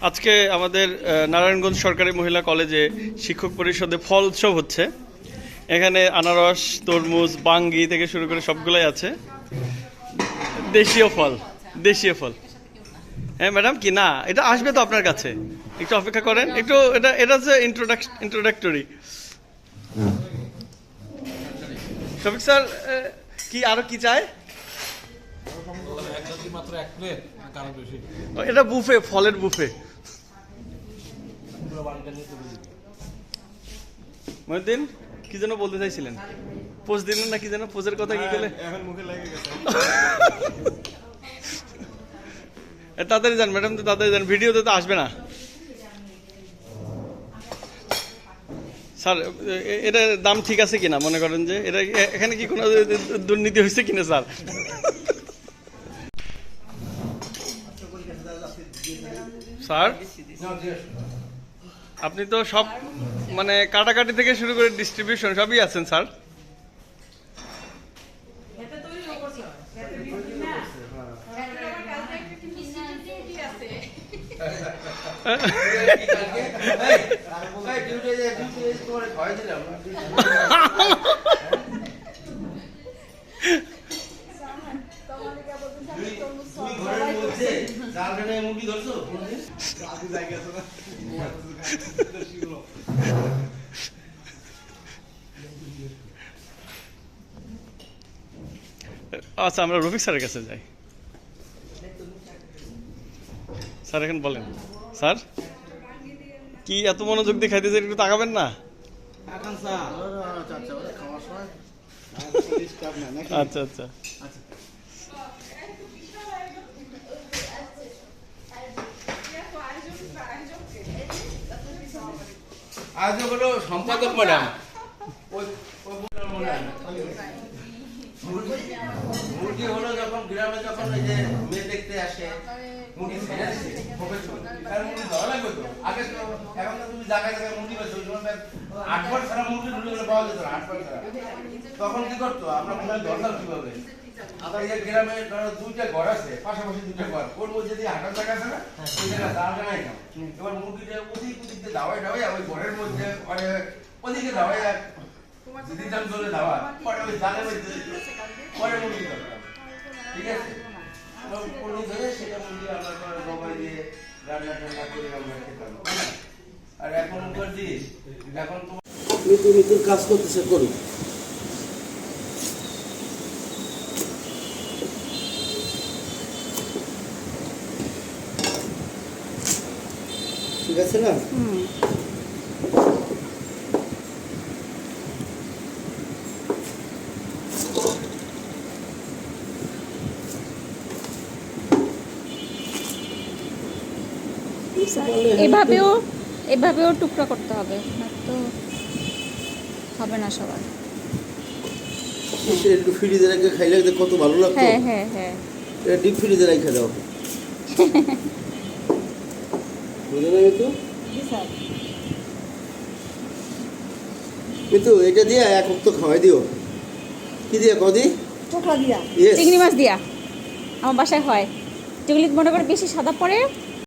আজকে আমাদের নারায়ণগঞ্জ সরকারি মহিলা কলেজে শিক্ষক পরিষদে ফল উৎসব হচ্ছে। এখানে আনারস, তরমুজ, বাঙ্গি থেকে শুরু করে সবগুলাই আছে। দেশীয় ফল, দেশীয় ফল। হ্যাঁ ম্যাডাম, কি না এটা আসবে তো আপনার কাছে, একটু অপেক্ষা করেন একটু। এটা এটা হচ্ছে ইন্ট্রোডাক্টরি। শফিক স্যার, কি আরো কি চায়? এটা বুফে, ফলের বুফে। মহিউদ্দিন, কি যেন বলতে চাইছিলেন? পোজ দিন না কি যেন, পোজের কথা কি গেলে এখন মুখে লেগে গেছে। তাড়াতাড়ি যান ম্যাডাম, তো তাড়াতাড়ি যান, ভিডিওতে তো আসবে না। স্যার, এটার দাম ঠিক আছে কিনা মনে করেন যে এটা এখানে কি কোনো দুর্নীতি হয়েছে কিনা স্যার? স্যার, আপনি তো সব মানে কাটাকাটি থেকে শুরু করে ডিস্ট্রিবিউশন সবই আছেন স্যার। আচ্ছা, আমরা রফিক স্যারের কাছে যাই। স্যার এখন বলেন। স্যার, কি এত মনোযোগ দিয়ে খাইতেছে, একটু তাকাবেন না? আচ্ছা আচ্ছা। আয়োজক হলো সম্পাদক ম্যাডাম। মুরগি হলো যখন গ্রামে যখন ওই যে মেয়ে দেখতে আসে, মুরগি ছেড়ে আসে, মুরগি ধরা লাগবে তো। আগে তো এখন তো তুমি জায়গায় জায়গায় মুরগি বেছো, ওই সময় 8 বার ছাড়া মুরগি ঢুকে গেলে পাওয়া যেত না, 8 বার ছাড়া। তখন কি করতো, আমরা মুরগি ধরতাম কিভাবে? এই যে গ্রামে ধরো 2টা ঘর আছে, পাশাপাশি 2টা ঘর, ওর মধ্যে দিয়ে হাঁটার জায়গা আছে না, ওই জায়গায় দাঁড়াটা নাই না। এবার মুরগিটা ওদিক দিয়ে দাওয়াই ওই ঘরের মধ্যে ওদিকে দাওয়াই দিতাম চলে দাওয়া, পরে ওই জালের মধ্যে পরে মুরগি ধরতাম। ঠিক আছে, মুরগি ধরে সেটা মুরগি আমরা জবাই দিয়ে রান্না টান্না করে আমরা খেতাম। আর এখন করছি, এখন তো মৃত্যুর কাজ করতেছে, করুন। ঠিক আছে না? এভাবেও টুকরা করতে হবে, তো হবে না সবার। একটু ফ্রিজে রেখে খাইলে কত ভালো লাগতো। হ্যাঁ হ্যাঁ হ্যাঁ, ডিপ ফ্রিজে রেখে দাও। বুঝলে না মিতু? মিতু, এটা দিয়ে এক অক্ত খাওয়াই দিও। কি দিয়া কদি? চিংড়ি মাছ দিয়া আমার বাসায় হয়, যেগুলি মনে করে বেশি সাদা পড়ে